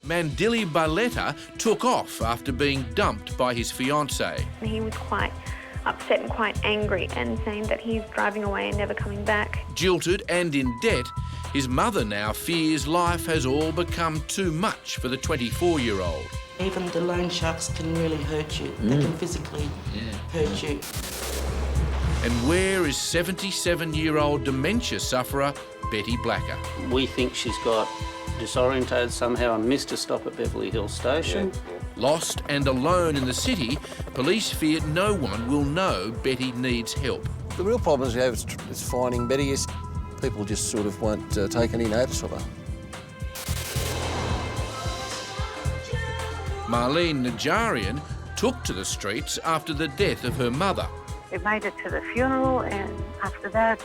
Mandili Barletta took off after being dumped by his fiancée. He was quite upset and quite angry and saying that he's driving away and never coming back. Jilted and in debt, his mother now fears life has all become too much for the 24-year-old. Even the loan sharks can really hurt you. They can physically hurt you. And where is 77-year-old dementia sufferer Betty Blacker? We think she's got disorientated somehow and missed a stop at Beverly Hills Station. Lost and alone in the city, police fear no one will know Betty needs help. The real problem we have is finding Betty. Is people just sort of won't take any notice of her. Marlene Najarian took to the streets after the death of her mother. We made it to the funeral, and after that,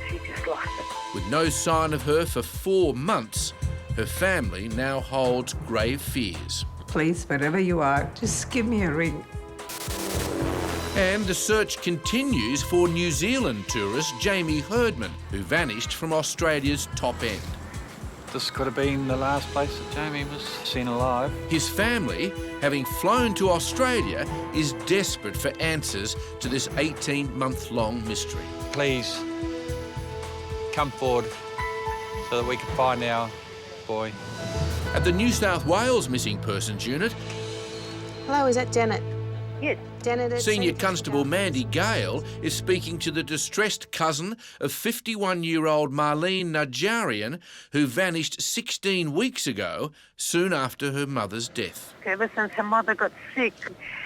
she just lost it. With no sign of her for 4 months, her family now holds grave fears. Please, wherever you are, just give me a ring. And the search continues for New Zealand tourist Jamie Herdman, who vanished from Australia's top end. This could have been the last place that Jamie was seen alive. His family, having flown to Australia, is desperate for answers to this 18-month-long mystery. Please, come forward so that we can find our boy. At the New South Wales Missing Persons Unit, Hello, is that Janet? Yes. Janet, Senior Constable Mandy Gale is speaking to the distressed cousin of 51-year-old Marlene Najarian, who vanished 16 weeks ago, soon after her mother's death. Ever since her mother got sick,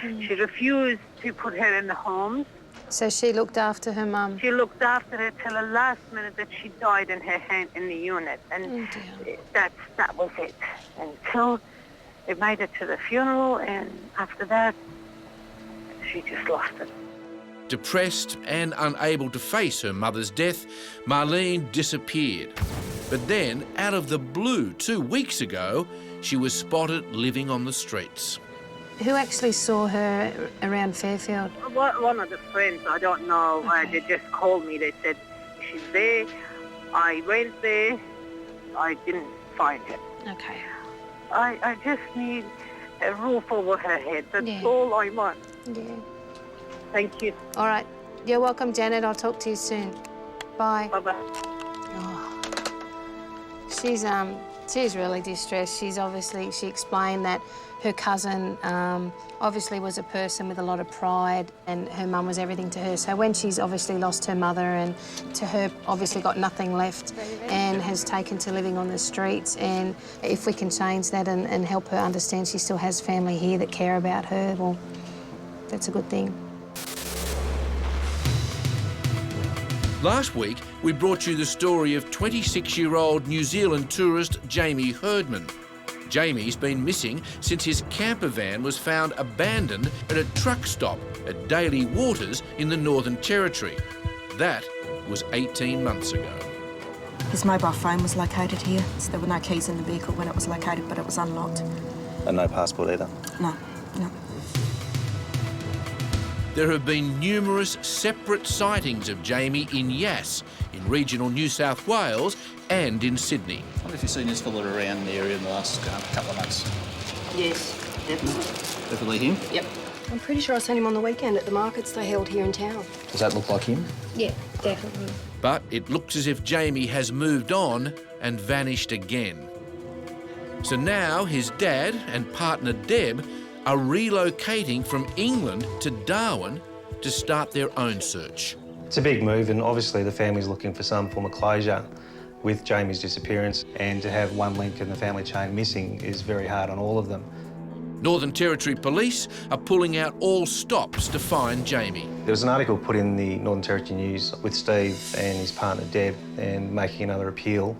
she refused to put her in the homes. So she looked after her mum? She looked after her till the last minute that she died in her hand in the unit. And that was it. Until we made it to the funeral, and after that, she just lost it. Depressed and unable to face her mother's death, Marlene disappeared. But then, out of the blue, 2 weeks ago, she was spotted living on the streets. Who actually saw her around Fairfield? One of the friends, I don't know, they just called me. They said, she's there. I went there. I didn't find her. Okay. I just need a roof over her head. That's all I want. Yeah. Thank you. All right. You're welcome, Janet. I'll talk to you soon. Bye. Bye-bye. Oh. She's really distressed. She explained that her cousin obviously was a person with a lot of pride, and her mum was everything to her. So when she's obviously lost her mother and to her obviously got nothing left and has taken to living on the streets, and if we can change that and help her understand she still has family here that care about her, well, that's a good thing. Last week, we brought you the story of 26-year-old New Zealand tourist Jamie Herdman. Jamie's been missing since his camper van was found abandoned at a truck stop at Daly Waters in the Northern Territory. That was 18 months ago. His mobile phone was located here, so there were no keys in the vehicle when it was located, but it was unlocked. And no passport either? No. There have been numerous separate sightings of Jamie in Yass, in regional New South Wales, and in Sydney. I wonder if you've seen this fella around the area in the last couple of months. Yes, definitely. Definitely him? Yep. I'm pretty sure I seen him on the weekend at the markets they held here in town. Does that look like him? Yeah, definitely. But it looks as if Jamie has moved on and vanished again. So now his dad and partner Deb are relocating from England to Darwin to start their own search. It's a big move, and obviously the family's looking for some form of closure with Jamie's disappearance, and to have one link in the family chain missing is very hard on all of them. Northern Territory Police are pulling out all stops to find Jamie. There was an article put in the Northern Territory News with Steve and his partner Deb and making another appeal.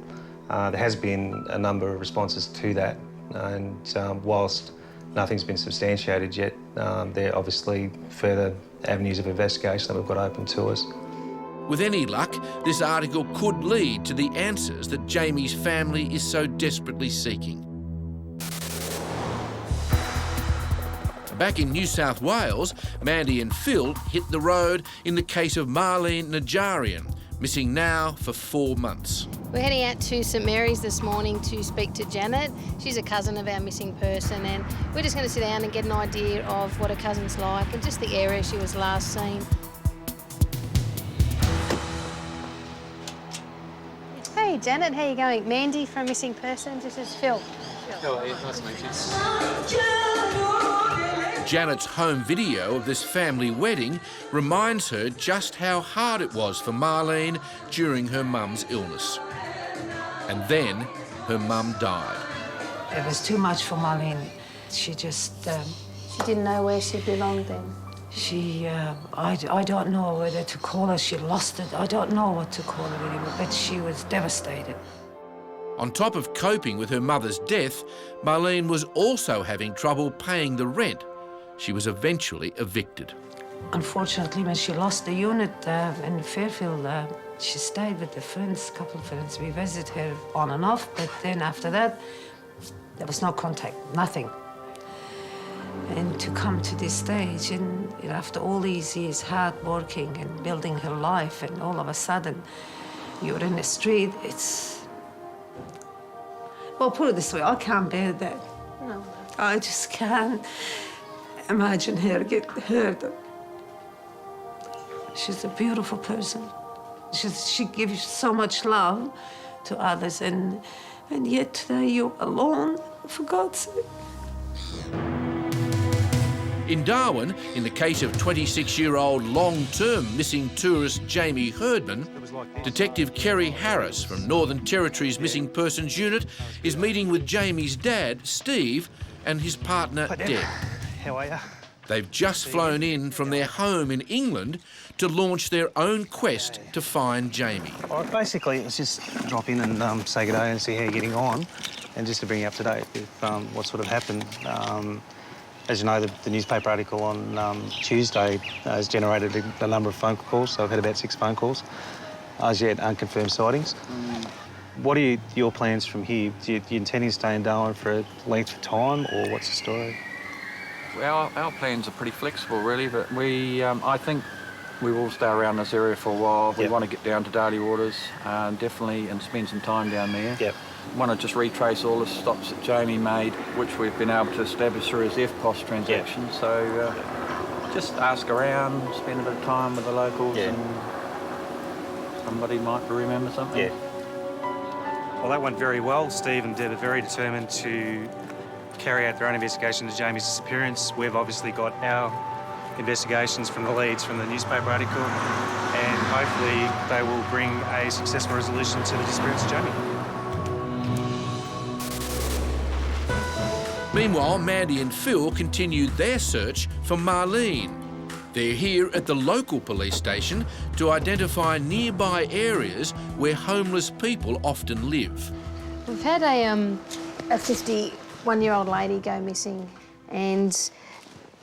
There has been a number of responses to that, and whilst nothing's been substantiated yet, there are obviously further avenues of investigation that we've got open to us. With any luck, this article could lead to the answers that Jamie's family is so desperately seeking. Back in New South Wales, Mandy and Phil hit the road in the case of Marlene Najarian, missing now for 4 months. We're heading out to St Mary's this morning to speak to Janet. She's a cousin of our missing person, and we're just going to sit down and get an idea of what her cousin's like and just the area she was last seen. Hey Janet, how you going? Mandy from Missing Persons. This is Phil. Hello, nice to meet you. Janet's home video of this family wedding reminds her just how hard it was for Marlene during her mum's illness. And then her mum died. It was too much for Marlene. She just... She didn't know where she belonged then? I don't know whether to call her. She lost it. I don't know what to call it anymore, but she was devastated. On top of coping with her mother's death, Marlene was also having trouble paying the rent. She was eventually evicted. Unfortunately, when she lost the unit in Fairfield, she stayed with the friends, a couple of friends. We visited her on and off, but then after that, there was no contact, nothing. And to come to this stage, and after all these years hard working and building her life, and all of a sudden, you're in the street, it's... Well, put it this way, I can't bear that. No. I just can't imagine her get hurt. She's a beautiful person. She gives so much love to others, and yet today you're alone, for God's sake. In Darwin, in the case of 26-year-old long-term missing tourist Jamie Herdman, Detective Kerry Harris from Northern Territory's Missing Persons Unit is meeting with Jamie's dad, Steve, and his partner, Deb. How are you? They've just flown in from their home in England to launch their own quest to find Jamie. All right, basically, let's just drop in and say good day and see how you're getting on, and just to bring you up to date with what sort of happened. As you know, the newspaper article on Tuesday has generated a number of phone calls, so I've had about 6 phone calls. As yet, unconfirmed sightings. What are your plans from here? Do you intend to stay in Darwin for a length of time, or what's the story? Our plans are pretty flexible, really, but I think we will stay around this area for a while. We want to get down to Darley Waters, definitely, and spend some time down there. Yep. Want to just retrace all the stops that Jamie made, which we've been able to establish through his FPOS transaction. Yep. So just ask around, spend a bit of time with the locals, and somebody might remember something. Yeah. Well, that went very well. Steve and Deb are very determined to carry out their own investigation into Jamie's disappearance. We've obviously got our investigations from the leads from the newspaper article, and hopefully they will bring a successful resolution to the disappearance of Jamie. Meanwhile, Mandy and Phil continued their search for Marlene. They're here at the local police station to identify nearby areas where homeless people often live. We've had a 51-year-old lady go missing, and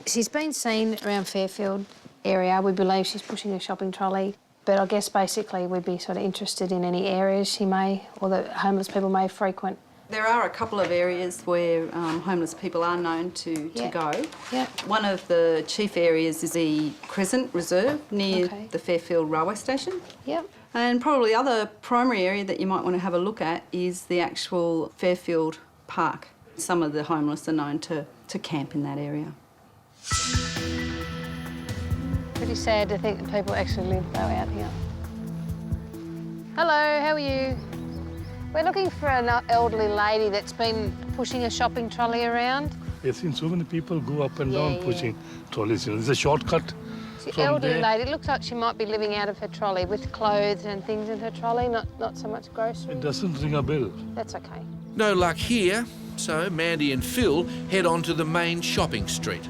she's been seen around Fairfield area. We believe she's pushing a shopping trolley, but I guess basically we'd be sort of interested in any areas she may, or that homeless people may frequent. There are a couple of areas where homeless people are known to go. Yep. One of the chief areas is the Crescent Reserve near the Fairfield railway station. Yep. And probably the other primary area that you might want to have a look at is the actual Fairfield Park. Some of the homeless are known to camp in that area. Pretty sad to think that people actually live though out here. Hello, how are you? We're looking for an elderly lady that's been pushing a shopping trolley around. I've seen so many people go up and down pushing trolleys. There's a shortcut. The elderly lady, it looks like she might be living out of her trolley with clothes and things in her trolley, not so much groceries. It doesn't ring a bell. That's okay. No luck here, so Mandy and Phil head on to the main shopping street.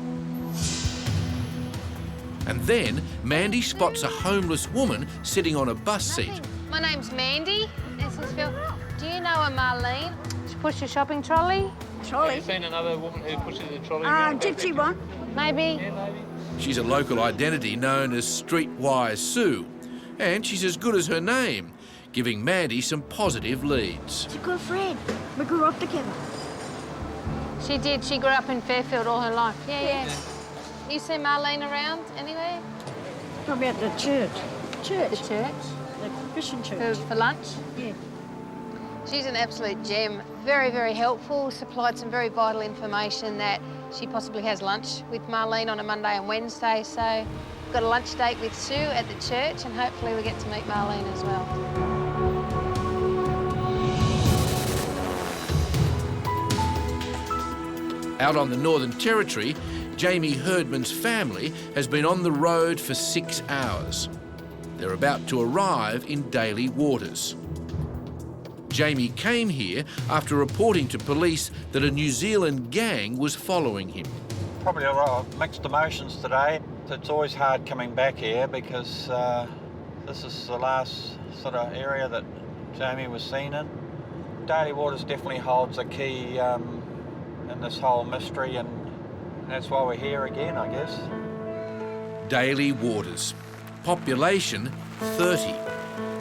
And then Mandy spots a homeless woman sitting on a bus seat. My name's Mandy. This is Phil. Do you know a Marlene? She pushed a shopping trolley? Have you seen another woman who pushes a trolley around? Gypsy one. Maybe. Yeah, maybe. She's a local identity known as Streetwise Sue, and she's as good as her name, giving Mandy some positive leads. She's a good friend. We grew up together. She did. She grew up in Fairfield all her life. Yeah. You see Marlene around anywhere? Probably at the church. The church? The Christian church. For lunch? Yeah. She's an absolute gem. Very, very helpful, supplied some very vital information that she possibly has lunch with Marlene on a Monday and Wednesday. So we've got a lunch date with Sue at the church and hopefully we get to meet Marlene as well. Out on the Northern Territory, Jamie Herdman's family has been on the road for 6 hours. They're about to arrive in Daly Waters. Jamie came here after reporting to police that a New Zealand gang was following him. Probably a lot of mixed emotions today. It's always hard coming back here because this is the last sort of area that Jamie was seen in. Daly Waters definitely holds a key in this whole mystery, and that's why we're here again, I guess. Daly Waters. Population 30.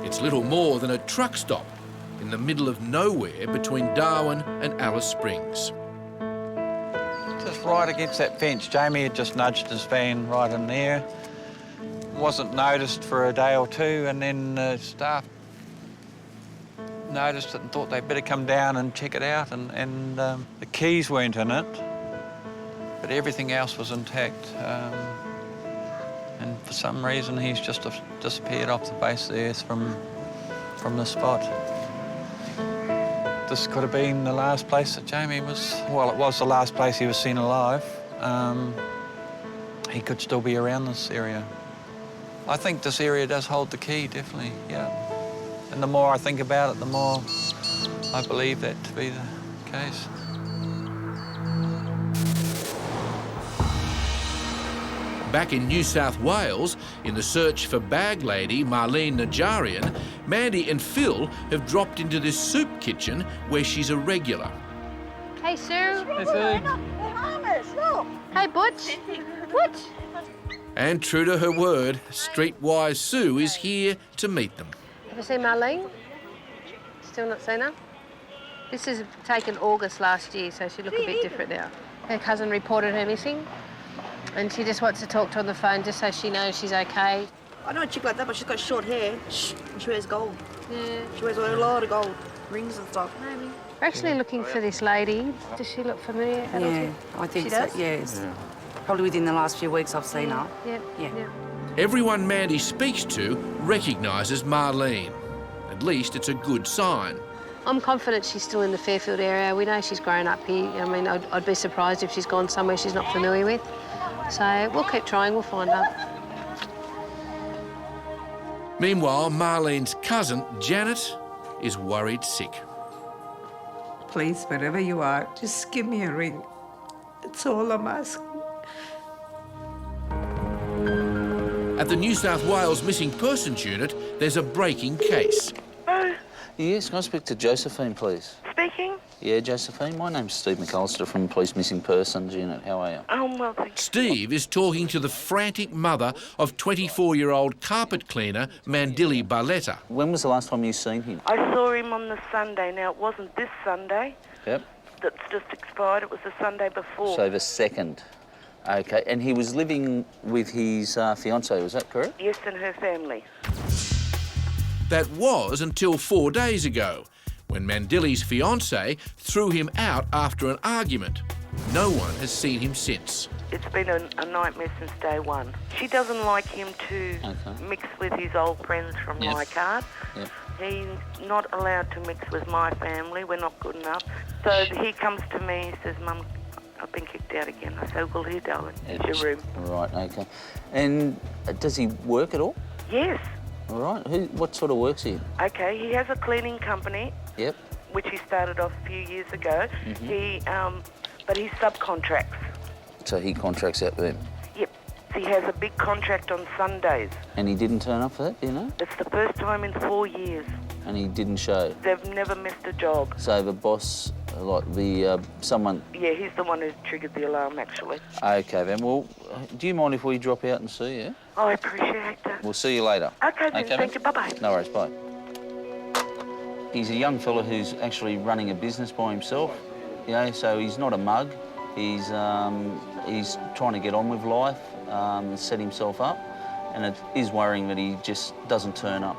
It's little more than a truck stop in the middle of nowhere between Darwin and Alice Springs. Just right against that fence. Jamie had just nudged his van right in there. Wasn't noticed for a day or two, and then staff noticed it and thought they'd better come down and check it out, and the keys weren't in it, but everything else was intact. And for some reason, he's just disappeared off the face of the earth from the spot. This could have been the last place that Jamie was... Well, it was the last place he was seen alive. He could still be around this area. I think this area does hold the key, definitely, yeah. And the more I think about it, the more I believe that to be the case. Back in New South Wales, in the search for bag lady Marlene Najarian, Mandy and Phil have dropped into this soup kitchen where she's a regular. Hey, Sue. Hey, Sue. Hey, Butch. Butch. And true to her word, streetwise Sue is here to meet them. Have you seen Marlene? Still not seen her? This is taken August last year, so she look a bit different now. Her cousin reported her missing, and she just wants to talk to her on the phone just so she knows she's okay. I know a chick like that, but she's got short hair. And she wears gold. Yeah. She wears a lot of gold, rings and stuff. Maybe. We're actually looking for this lady. Does she look familiar at all? Yeah, I think she so, does? yes. Yeah. Probably within the last few weeks I've seen her. Yeah. Everyone Mandy speaks to recognises Marlene. At least it's a good sign. I'm confident she's still in the Fairfield area. We know she's grown up here. I mean, I'd be surprised if she's gone somewhere she's not familiar with. So we'll keep trying, we'll find her. Meanwhile, Marlene's cousin, Janet, is worried sick. Please, wherever you are, just give me a ring. That's all I'm asking. At the New South Wales Missing Persons Unit, there's a breaking case. Yes, can I speak to Josephine, please? Speaking? Yeah, Josephine. My name's Steve McAllister from Police Missing Persons Unit. How are you? Well, thank you. Steve is talking to the frantic mother of 24-year-old carpet cleaner Mandili Barletta. When was the last time you seen him? I saw him on the Sunday. Now, it wasn't this Sunday. Yep. That's just expired. It was the Sunday before. So the 2nd. OK, and he was living with his fiancée, was that correct? Yes, and her family. That was until 4 days ago, when Mandili's fiancée threw him out after an argument. No one has seen him since. It's been a nightmare since day one. She doesn't like him to mix with his old friends from Leichhardt. Yep. He's not allowed to mix with my family. We're not good enough. So he comes to me, he says, Mum, I've been kicked out again. I say, well, here, darling, it's your room. Right, OK. And does he work at all? Yes. All right. What sort of work's he in? OK, he has a cleaning company. Yep. Which he started off a few years ago. But he subcontracts. So he contracts out with them? Yep. He has a big contract on Sundays. And he didn't turn up for that, do you know? It's the first time in 4 years. And he didn't show? They've never missed a job. So the boss, like someone... Yeah, he's the one who triggered the alarm, actually. OK, then. Well, do you mind if we drop out and see you? Oh, I appreciate that. We'll see you later. OK, then. Thank you. Bye-bye. No worries. Bye. He's a young fella who's actually running a business by himself, you know, so he's not a mug. He's trying to get on with life and set himself up, and it is worrying that he just doesn't turn up.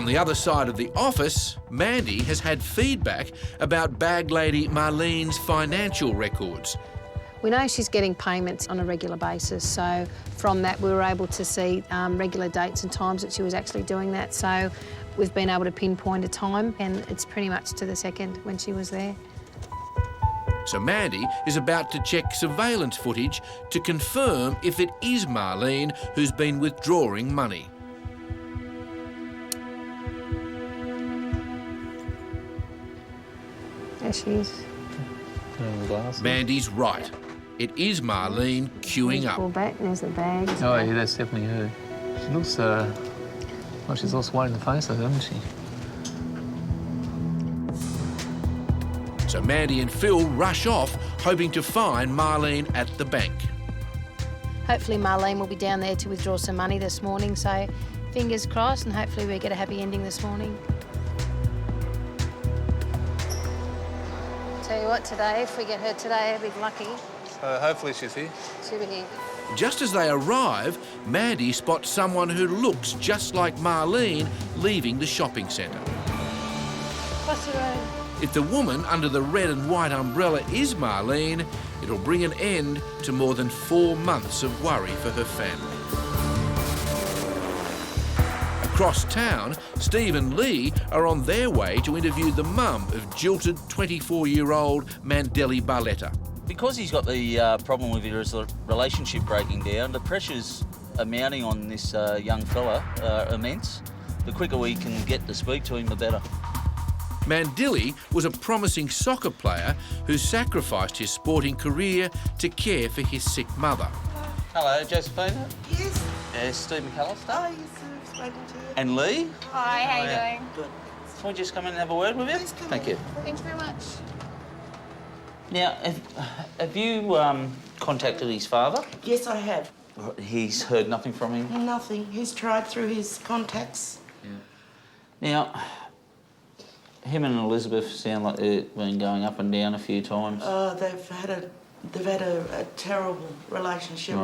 On the other side of the office, Mandy has had feedback about bag lady Marlene's financial records. We know she's getting payments on a regular basis, so from that we were able to see regular dates and times that she was actually doing that. So we've been able to pinpoint a time, and it's pretty much to the second when she was there. So Mandy is about to check surveillance footage to confirm if it is Marlene who's been withdrawing money. There she is. Mandy's right. It is Marlene queuing up. Pull back, and there's the bag. Oh, yeah, that's definitely her. She looks, well, she's lost weight in the face, hasn't she? So Mandy and Phil rush off, hoping to find Marlene at the bank. Hopefully Marlene will be down there to withdraw some money this morning, so fingers crossed, and hopefully we get a happy ending this morning. Tell you what, today, if we get her today, we'll be lucky. Hopefully she's here. She'll be here. Just as they arrive, Mandy spots someone who looks just like Marlene leaving the shopping centre. What's the road? If the woman under the red and white umbrella is Marlene, it'll bring an end to more than 4 months of worry for her family. Across town, Steve and Lee are on their way to interview the mum of jilted 24-year-old Mandeli Barletta. Because he's got the problem with his relationship breaking down, the pressures are mounting on this young fella are immense. The quicker we can get to speak to him, the better. Mandeli was a promising soccer player who sacrificed his sporting career to care for his sick mother. Hello, Josephina. Yes. Steve McAllister. Oh, yes, sir. I've spoken to you. And Lee. Hi, how you doing? Good. Can we just come in and have a word with you? Thank you. Thanks very much. Now, have you contacted his father? Yes, I have. He's heard nothing from him? Nothing. He's tried through his contacts. Now, him and Elizabeth sound like they've been going up and down a few times. They've had a terrible relationship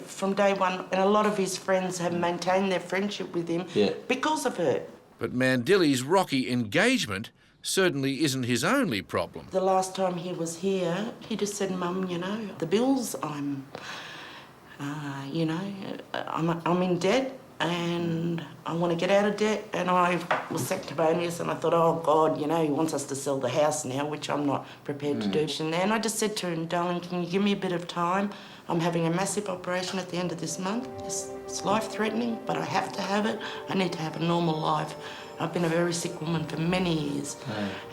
from day one, and a lot of his friends have maintained their friendship with him because of her. But Mandeli's rocky engagement certainly isn't his only problem. The last time he was here, he just said, "Mum, you know, the bills, I'm in debt and I want to get out of debt." And I was sanctimonious and I thought, oh God, you know, he wants us to sell the house now, which I'm not prepared to do. And I just said to him, "Darling, can you give me a bit of time? I'm having a massive operation at the end of this month. It's life-threatening, but I have to have it. I need to have a normal life. I've been a very sick woman for many years,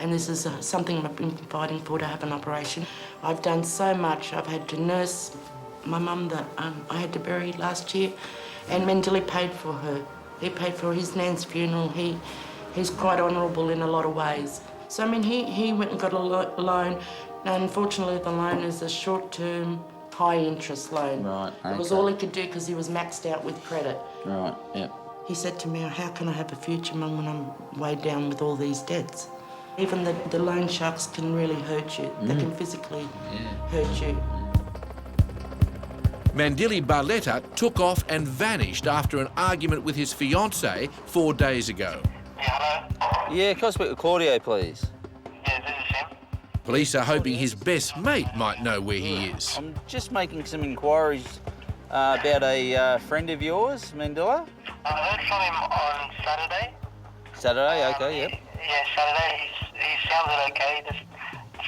and this is something I've been fighting for, to have an operation. I've done so much. I've had to nurse my mum that I had to bury last year, and Mandeli paid for her. He paid for his nan's funeral. He's quite honourable in a lot of ways. So, I mean, he went and got a loan. Now, unfortunately, the loan is a short-term, high-interest loan. Right, It was all he could do because he was maxed out with credit. Right, yep. He said to me, "How can I have a future, Mum, when I'm weighed down with all these debts?" Even the loan sharks can really hurt you. They can physically hurt you. Mandeli Barletta took off and vanished after an argument with his fiancée 4 days ago. Yeah, can I speak to Claudio, please? Police are hoping his best mate might know where he is. I'm just making some inquiries about a friend of yours, Mandela. I heard from him on Saturday. Saturday, okay, yep. Yeah, Saturday. He sounded okay. Just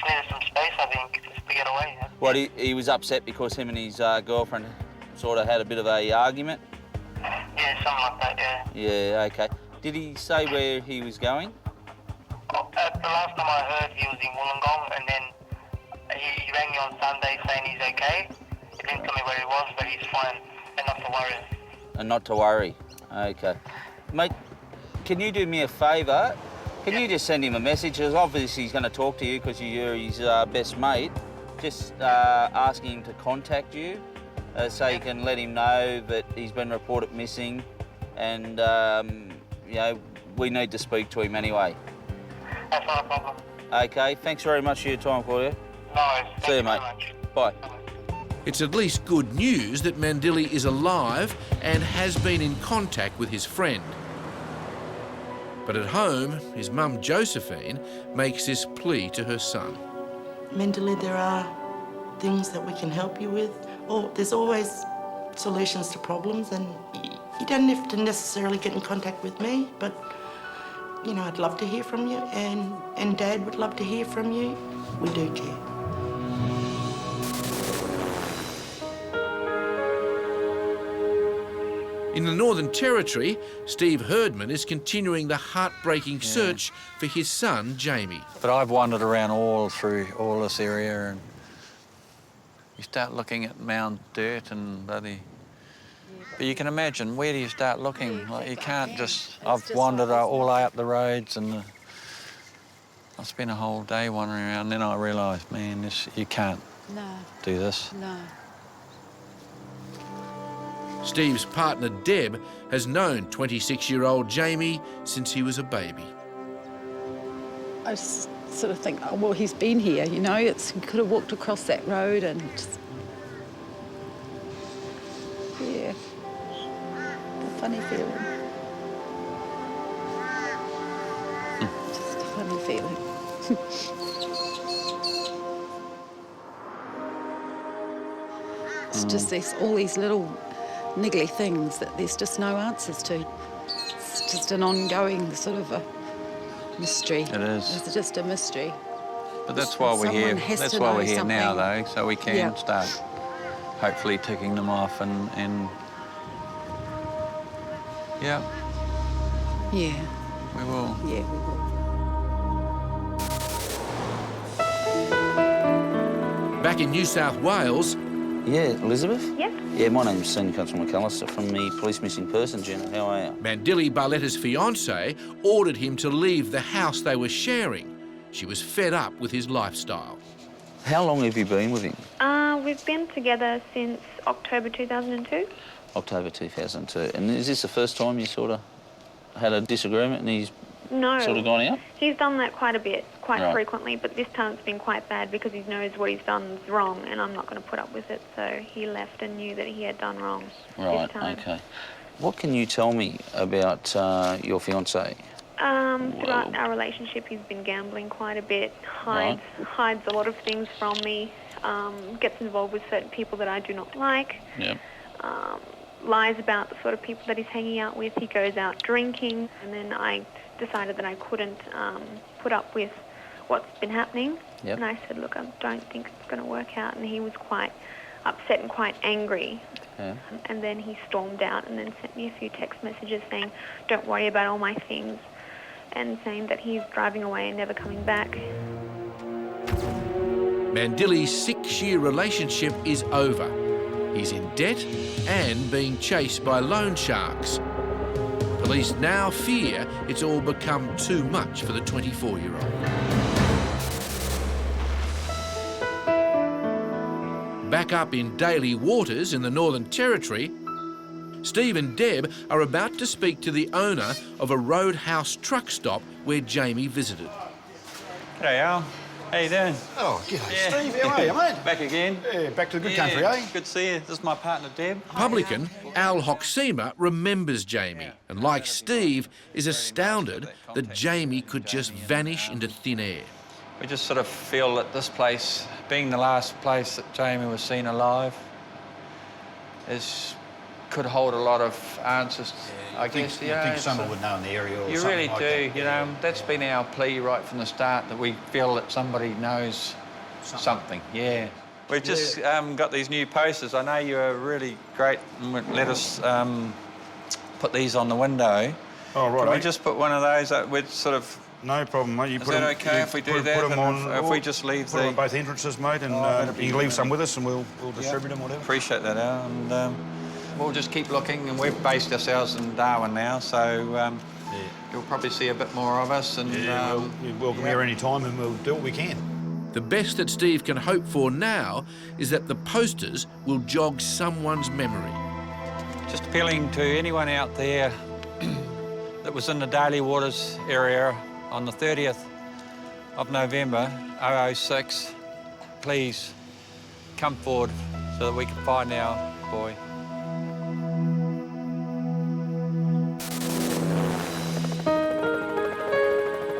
needed some space, I think, just to get away. What, he was upset because him and his girlfriend sort of had a bit of a argument? Yeah, something like that, yeah. Yeah, okay. Did he say where he was going? The last time I heard, he was in Wollongong, and then he rang me on Sunday saying he's okay. He didn't tell me where he was, but he's fine, and not to worry. And not to worry. Okay. Mate, can you do me a favour? Can you just send him a message? Because obviously he's going to talk to you because you're his best mate. Just asking him to contact you so you can let him know that he's been reported missing, and, you know, we need to speak to him anyway. That's not a problem. Okay, thanks very much for your time, Claudia. No worries. See you, mate. Bye. It's at least good news that Mandeli is alive and has been in contact with his friend. But at home, his mum Josephine makes this plea to her son. Mentally, there are things that we can help you with. Or there's always solutions to problems, and you don't have to necessarily get in contact with me, but, you know, I'd love to hear from you, and Dad would love to hear from you. We do care. In the Northern Territory, Steve Herdman is continuing the heartbreaking search for his son, Jamie. But I've wandered around all through all this area, and you start looking at mound dirt and bloody... But you can imagine, where do you start looking? Like, you can't just... I've wandered all the way up the roads, and I spent a whole day wandering around, and then I realised, man, you can't do this. No. Steve's partner, Deb, has known 26-year-old Jamie since he was a baby. I just sort of think, oh, well, he's been here, you know, he could have walked across that road and just... Yeah. A funny feeling. Just a funny feeling. It's just all these little niggly things that there's just no answers to. It's just an ongoing sort of a mystery. It is. It's just a mystery. But that's why we're here. That's why we're here now, though, so we can start hopefully ticking them off and yeah. Yeah. We will. Yeah, we will. Back in New South Wales... Yeah, Elizabeth? Yes. Yeah, my name's Senior Constable McAllister from the Police Missing Persons Unit. How are you? Mandilli Barletta's fiancé ordered him to leave the house they were sharing. She was fed up with his lifestyle. How long have you been with him? We've been together since October 2002. October 2002. And is this the first time you sort of had a disagreement and he's sort of gone out? He's done that quite a bit, quite Right. frequently, but this time it's been quite bad because he knows what he's done is wrong and I'm not going to put up with it, so he left and knew that he had done wrong Right, this time. OK. What can you tell me about your fiancé? Throughout our relationship, he's been gambling quite a bit, hides a lot of things from me, gets involved with certain people that I do not like, lies about the sort of people that he's hanging out with. He goes out drinking, and then I decided that I couldn't put up with what's been happening. And I said, look, I don't think it's going to work out. And he was quite upset and quite angry. And then he stormed out and then sent me a few text messages saying, don't worry about all my things, and saying that he's driving away and never coming back. Mandilli's 6-year relationship is over. He's in debt and being chased by loan sharks. Police now fear it's all become too much for the 24-year-old. Back up in Daly Waters in the Northern Territory, Steve and Deb are about to speak to the owner of a roadhouse truck stop where Jamie visited. G'day, Al. How you doing? Oh, g'day, Steve. How are you, mate? Back again. Yeah, back to the good country, eh? Good to see you. This is my partner, Deb. Publican Al Hoxima remembers Jamie and, like Steve, is astounded that Jamie could just vanish into thin air. We just sort of feel that this place, being the last place that Jamie was seen alive, could hold a lot of answers. I guess, you think someone would know in the area or you something really like do. that. You know, that's been our plea right from the start, that we feel that somebody knows something. Yeah. We've just got these new posters. I know you're really great and would let us put these on the window. Oh, right. Can we just put one of those up with sort of... No problem, mate. You Is put that them, okay if we do that? Put them on, If we just leave put them on both entrances, mate, and you can leave some with us and we'll distribute them, whatever. Appreciate that, Al. And we'll just keep looking, and we've based ourselves in Darwin now, so you'll probably see a bit more of us. And we're welcome here any time, and we'll do what we can. The best that Steve can hope for now is that the posters will jog someone's memory. Just appealing to anyone out there that was in the Daly Waters area on the 30th of November, 006, please come forward so that we can find our boy.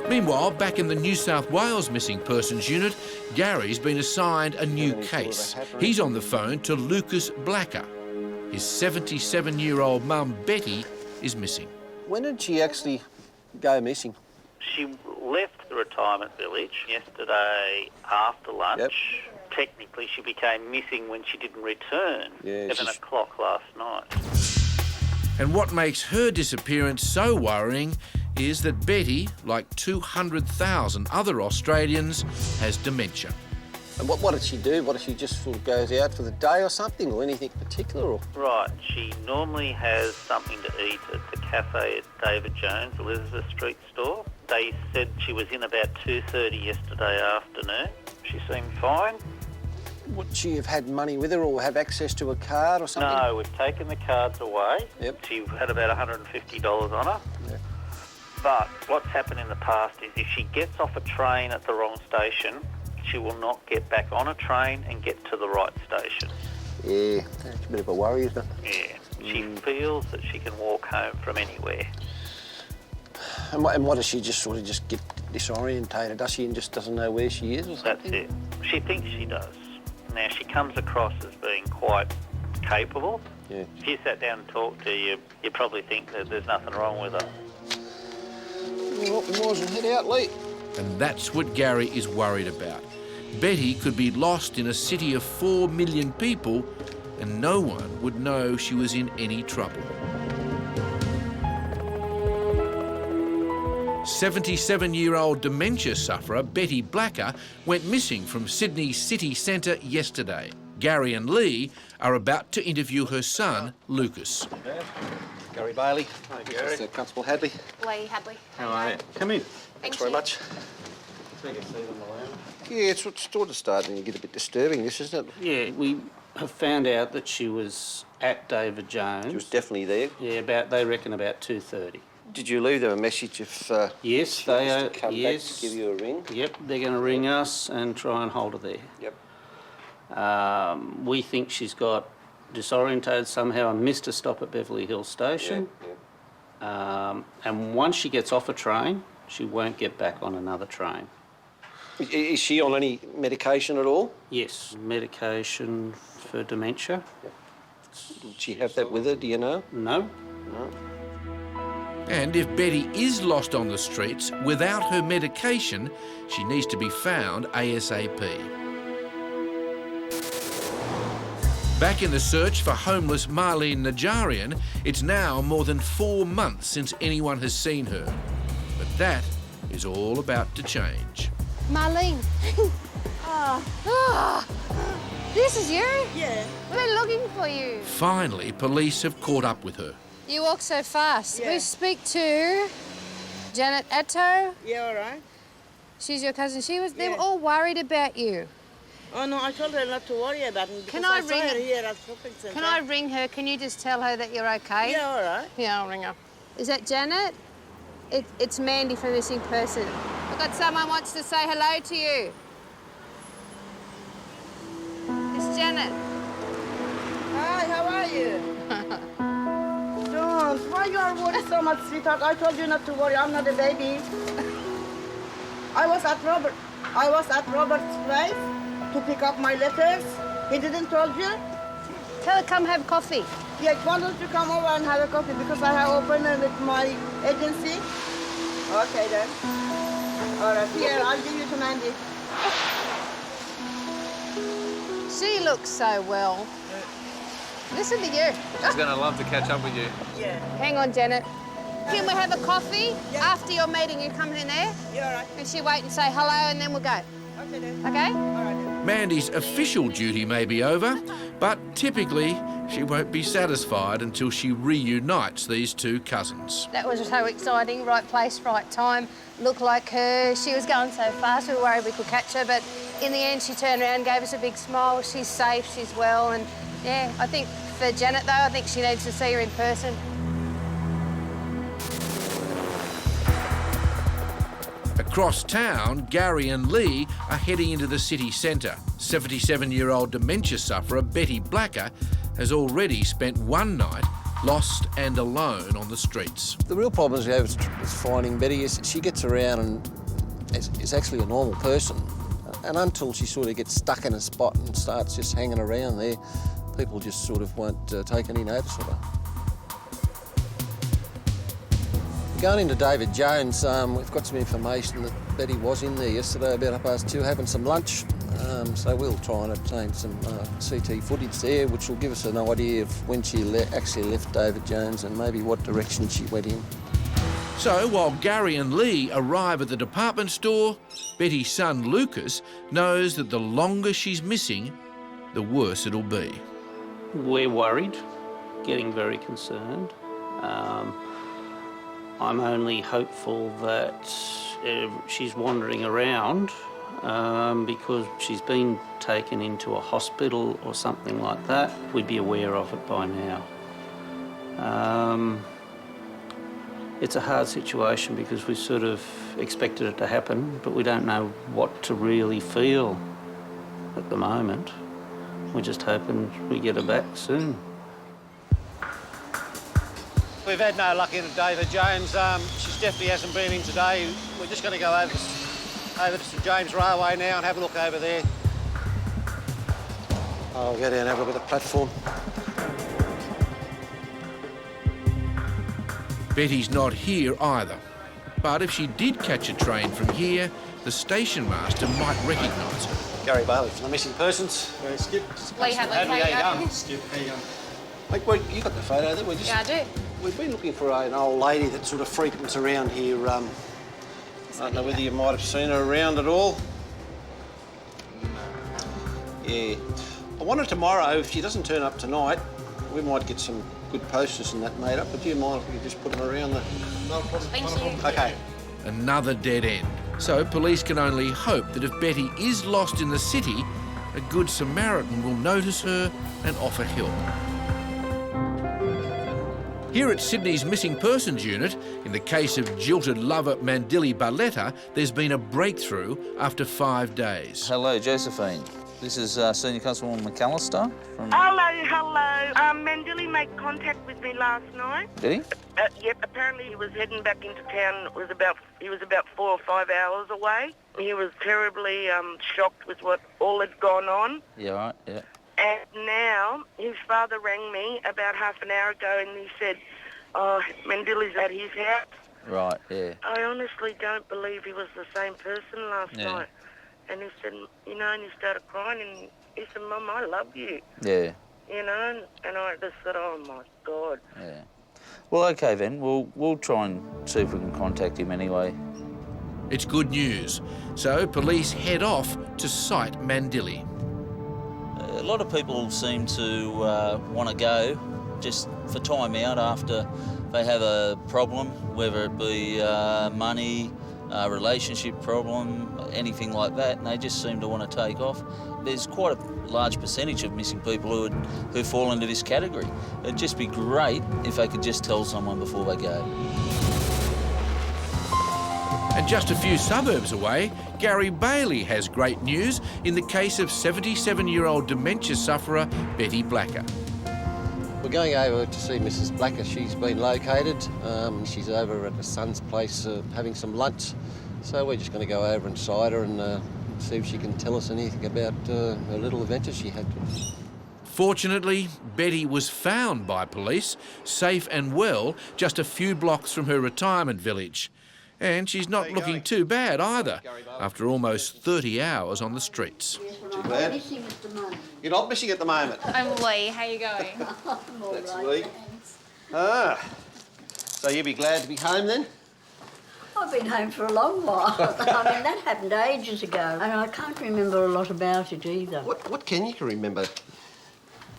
Meanwhile, back in the New South Wales Missing Persons Unit, Gary's been assigned a new case. He's on the phone to Lucas Blacker. His 77-year-old mum, Betty, is missing. When did she actually go missing? She left the retirement village yesterday after lunch. Yep. Technically, she became missing when she didn't return, 7 o'clock last night. And what makes her disappearance so worrying is that Betty, like 200,000 other Australians, has dementia. And what does she do? What if she just sort of goes out for the day or something, or anything particular? Or? Right, she normally has something to eat at the cafe at David Jones, Elizabeth Street store. They said she was in about 2:30 yesterday afternoon. She seemed fine. Would she have had money with her or have access to a card or something? No, we've taken the cards away. Yep. She had about $150 on her. Yep. But what's happened in the past is if she gets off a train at the wrong station, she will not get back on a train and get to the right station. Yeah, that's a bit of a worry, isn't it? Yeah. She feels that she can walk home from anywhere. And what does she just sort of just get disorientated? Does she and just doesn't know where she is or something? That's it. She thinks she does. Now, she comes across as being quite capable. Yeah. If you sat down and talked to her, you probably think that there's nothing wrong with her. Well, we might as well head out, Lee. And that's what Gary is worried about. Betty could be lost in a city of 4 million people and no one would know she was in any trouble. 77-year-old dementia sufferer Betty Blacker went missing from Sydney's city centre yesterday. Gary and Lee are about to interview her son, Lucas. Gary Bailey. Hi, Gary. This is Constable Hadley. Lee Hadley. How are you? Come in. Thanks very much. Take a seat on the lounge. Yeah, it's sort of starting to get a bit disturbing, this, isn't it? Yeah, we have found out that she was at David Jones. She was definitely there. Yeah, they reckon about 2:30. Did you leave them a message if Yes, she they wants are. to come back to give you a ring? Yep, they're going to ring us and try and hold her there. Yep. We think she's got disorientated somehow and missed a stop at Beverly Hills Station. Yeah. And once she gets off a train, she won't get back on another train. Is she on any medication at all? Yes, medication for dementia. Yep. Did she have that with her, do you know? No. No. And if Betty is lost on the streets without her medication, she needs to be found ASAP. Back in the search for homeless Marlene Najarian, it's now more than 4 months since anyone has seen her. But that is all about to change. Marlene. This is you? Yeah. We've been looking for you. Finally, police have caught up with her. You walk so fast. Yeah. We speak to Janet Atto. Yeah, all right. She's your cousin. They were all worried about you. Oh, no, I told her not to worry about me. Can I saw ring her her? here at shopping centre. Can I ring her? Can you just tell her that you're okay? Yeah, all right. Yeah, I'll ring her. Is that Janet? It's Mandy from Missing Person. I've got someone wants to say hello to you. It's Janet. Hi, how are you? Don't. Why you are worried so much, sweetheart? I told you not to worry. I'm not a baby. I was at Robert's place to pick up my letters. He didn't told you? Tell her come have coffee. Yeah, why don't you come over and have a coffee because I have opened with my agency. Okay then. All right, here, I'll give you to Mandy. She looks so well. Listen to you. She's going to love to catch up with you. Yeah. Hang on, Janet. Can we have a coffee? Yeah. After your meeting, you come in there? Yeah, all right. And she wait and say hello and then we'll go. Okay then. Okay? All right then. Mandy's official duty may be over, but typically she won't be satisfied until she reunites these two cousins. That was so exciting. Right place, right time. Looked like her. She was going so fast, we were worried we could catch her, but in the end she turned around, gave us a big smile. She's safe, she's well, and yeah, I think for Janet though, I think she needs to see her in person. Across town, Gary and Lee are heading into the city centre. 77-year-old dementia sufferer Betty Blacker has already spent one night lost and alone on the streets. The real problems we have is finding Betty is she gets around and is actually a normal person. And until she sort of gets stuck in a spot and starts just hanging around there, people just sort of won't take any notice of her. Going into David Jones, we've got some information that Betty was in there yesterday about 2:30 having some lunch. So we'll try and obtain some CT footage there, which will give us an idea of when she actually left David Jones and maybe what direction she went in. So while Gary and Lee arrive at the department store, Betty's son Lucas knows that the longer she's missing, the worse it'll be. We're worried, getting very concerned. I'm only hopeful that she's wandering around because she's been taken into a hospital or something like that. We'd be aware of it by now. It's a hard situation because we sort of expected it to happen, but we don't know what to really feel at the moment. We're just hoping we get her back soon. We've had no luck into David Jones. She definitely hasn't been in today. We're just going to go over to St James Railway now and have a look over there. I'll go down and have a look at the platform. Betty's not here either. But if she did catch a train from here, the station master might recognise her. Gary Bailey from the Missing Persons. Skip. Lee Hadley, how you going? Skip, how you going? Mate, well, you got the photo there? Yeah, I do. We've been looking for an old lady that sort of frequents around here. I don't know whether you might have seen her around at all. Yeah. I wonder tomorrow, if she doesn't turn up tonight, we might get some good posters and that made up. But do you mind if we could just put them around the... No problem. Thank you. OK. Another dead end. So police can only hope that if Betty is lost in the city, a good Samaritan will notice her and offer help. Here at Sydney's Missing Persons Unit, in the case of jilted lover Mandili Barletta, there's been a breakthrough after 5 days. Hello, Josephine. This is Senior Constable McAllister from... Hello. Mandili made contact with me last night. Did he? Yep, apparently he was heading back into town. He was about 4 or 5 hours away. He was terribly shocked with what all had gone on. Yeah, right, yeah. And now his father rang me about half an hour ago and he said, oh, Mandili's at his house. Right, yeah. I honestly don't believe he was the same person last night. And he said, and he started crying and he said, Mum, I love you. Yeah. And I just said, oh, my God. Yeah. Well, OK then, we'll try and see if we can contact him anyway. It's good news. So police head off to cite Mandili. A lot of people seem to want to go just for time out after they have a problem, whether it be money, relationship problem, anything like that, and they just seem to want to take off. There's quite a large percentage of missing people who fall into this category. It'd just be great if they could just tell someone before they go. And just a few suburbs away, Gary Bailey has great news in the case of 77-year-old dementia sufferer Betty Blacker. We're going over to see Mrs. Blacker. She's been located. She's over at her son's place having some lunch. So we're just going to go over inside her and see if she can tell us anything about her little adventure she had. Fortunately, Betty was found by police, safe and well, just a few blocks from her retirement village. And she's not looking too bad either, after almost 30 hours on the streets. Too bad. You're not missing at the moment. I'm Lee. How you going? That's Lee. Ah. So you'll be glad to be home then? I've been home for a long while. I mean, that happened ages ago, and I can't remember a lot about it either. What can you remember?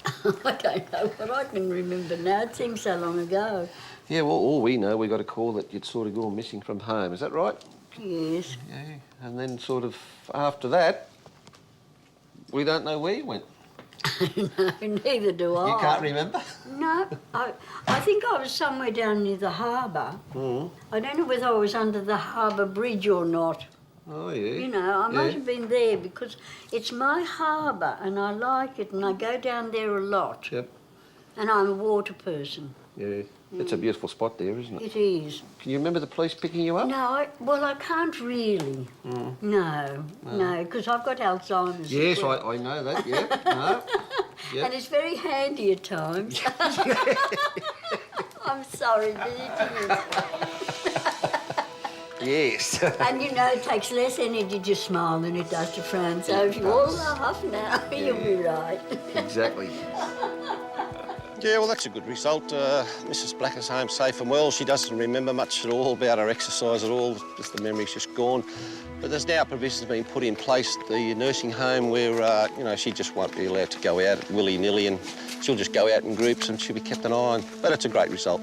I don't know what I can remember now. It seems so long ago. Yeah, well, all we know, we got a call that you'd sort of gone missing from home. Is that right? Yes. Yeah. And then sort of after that, we don't know where you went. No, neither do I. You can't remember? No. I think I was somewhere down near the harbour. Mm. I don't know whether I was under the harbour bridge or not. Oh, yeah. You know, I might have been there because it's my harbour and I like it and I go down there a lot. Yep. And I'm a water person. Yeah, it's a beautiful spot there, isn't it? It is. Can you remember the police picking you up? No, I can't really. No, because I've got Alzheimer's. Yes, as well. I know that, yeah. No. Yep. And it's very handy at times. I'm sorry, but it is. Yes. And you know, it takes less energy to smile than it does to frown. So if you all laugh now, you'll be right. Exactly. Yeah, well, that's a good result. Mrs. Black is home safe and well. She doesn't remember much at all about her exercise at all. Just the memory's just gone. But there's now provisions being put in place at the nursing home where, you know, she just won't be allowed to go out willy-nilly and she'll just go out in groups and she'll be kept an eye on. But it's a great result.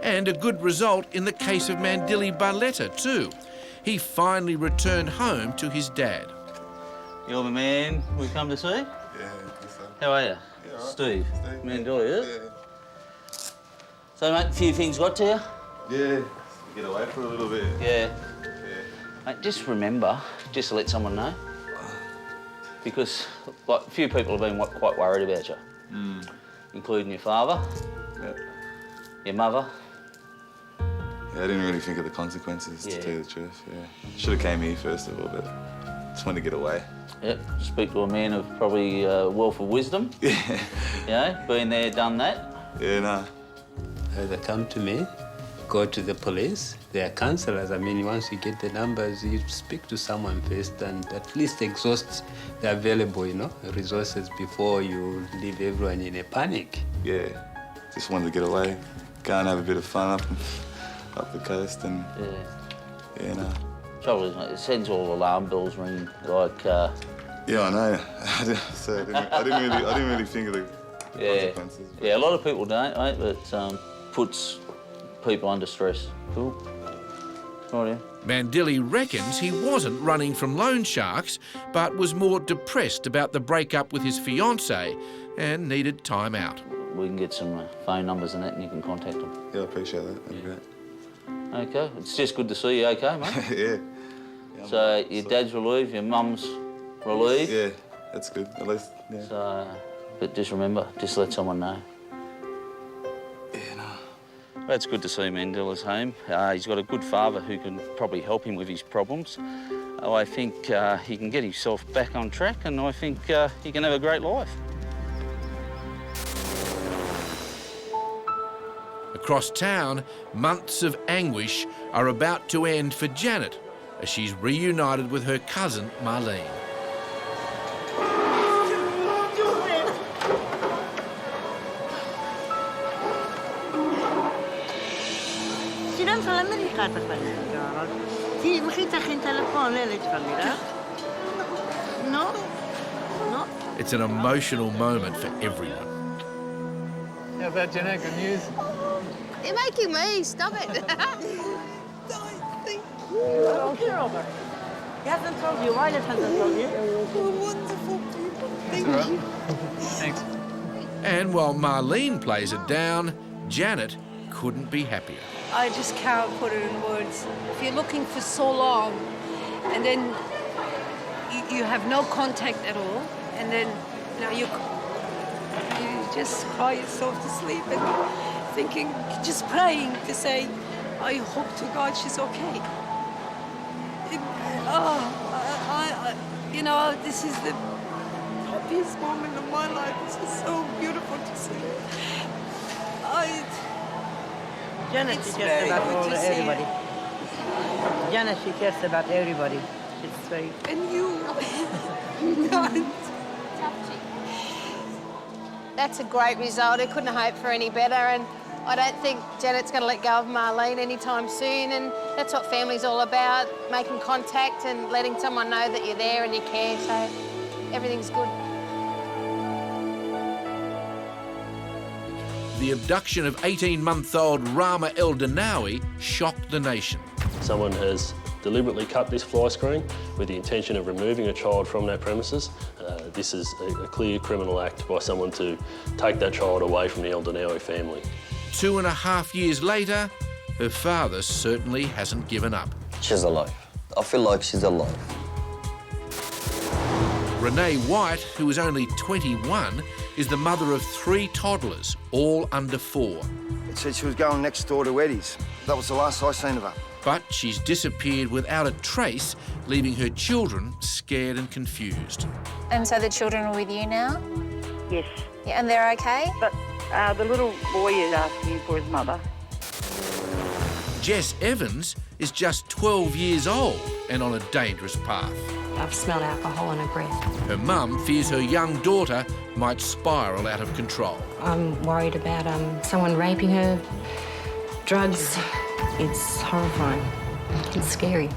And a good result in the case of Mandili Barletta too. He finally returned home to his dad. You're the man we come to see? Yeah, I think so. How are you? Yeah, right. Steve. Mandili, is it? Yeah. So, mate, a few things got to you? Yeah, get away for a little bit. Yeah. Mate, just remember, just to let someone know, because like, a few people have been quite worried about you, including your father, your mother. Yeah, I didn't really think of the consequences, to tell you the truth, yeah. Should have came here first of all, but just wanted to get away. Yep, speak to a man of probably wealth of wisdom. Yeah. You know, been there, done that. Yeah, no. They come to me, go to the police. They are counsellors. I mean, once you get the numbers, you speak to someone first and at least exhaust the available, you know, resources before you leave everyone in a panic. Yeah, just wanted to get away, go and have a bit of fun up the coast and... Yeah, no. Trouble is, mate, it sends all alarm bells ringing, like... Yeah, I know. So I didn't really think of the consequences. Yeah, a lot of people don't, mate, but puts people under stress. Cool. Right, yeah. Mandili reckons he wasn't running from loan sharks, but was more depressed about the breakup with his fiancée and needed time out. We can get some phone numbers and that, and you can contact them. Yeah, I appreciate that. That'd be great. Okay, it's just good to see you okay, mate? Yeah. So your dad's relieved, your mum's relieved? Yeah, that's good, at least, yeah. So, but just remember, just let someone know. Yeah, no. Well, it's good to see Mandela's home. He's got a good father who can probably help him with his problems. I think he can get himself back on track, and I think he can have a great life. Across town, months of anguish are about to end for Janet as she's reunited with her cousin, Marlene. It's an emotional moment for everyone. How about Janet? Good news? You're making me. Stop it. Don't care over. He hasn't told you. Violet hasn't told you. Wonderful people. Thank you. Thanks. And while Marlene plays it down, Janet couldn't be happier. I just can't put it in words. If you're looking for so long and then you have no contact at all, and then you just cry yourself to sleep and thinking, just praying to say, I hope to God she's okay. You know, this is the happiest moment of my life. This is so beautiful to see. Janet, she cares about everybody. Janet, she cares about everybody. It's very... And you. That's a great result. I couldn't hope for any better, and I don't think Janet's going to let go of Marlene anytime soon, and that's what family's all about, making contact and letting someone know that you're there and you care, so everything's good. The abduction of 18-month-old Rama El Danawi shocked the nation. Someone has deliberately cut this fly screen with the intention of removing a child from that premises. This is a clear criminal act by someone to take that child away from the El Danawi family. 2.5 years later, her father certainly hasn't given up. She's alive. I feel like she's alive. Renee White, who is only 21, is the mother of 3 toddlers, all under 4. It said she was going next door to Eddie's. That was the last I seen of her. But she's disappeared without a trace, leaving her children scared and confused. And so the children are with you now? Yes. Yeah, and they're okay? But the little boy is asking for his mother. Jess Evans is just 12 years old and on a dangerous path. I've smelled alcohol in her breath. Her mum fears her young daughter might spiral out of control. I'm worried about someone raping her, drugs. It's horrifying. It's scary.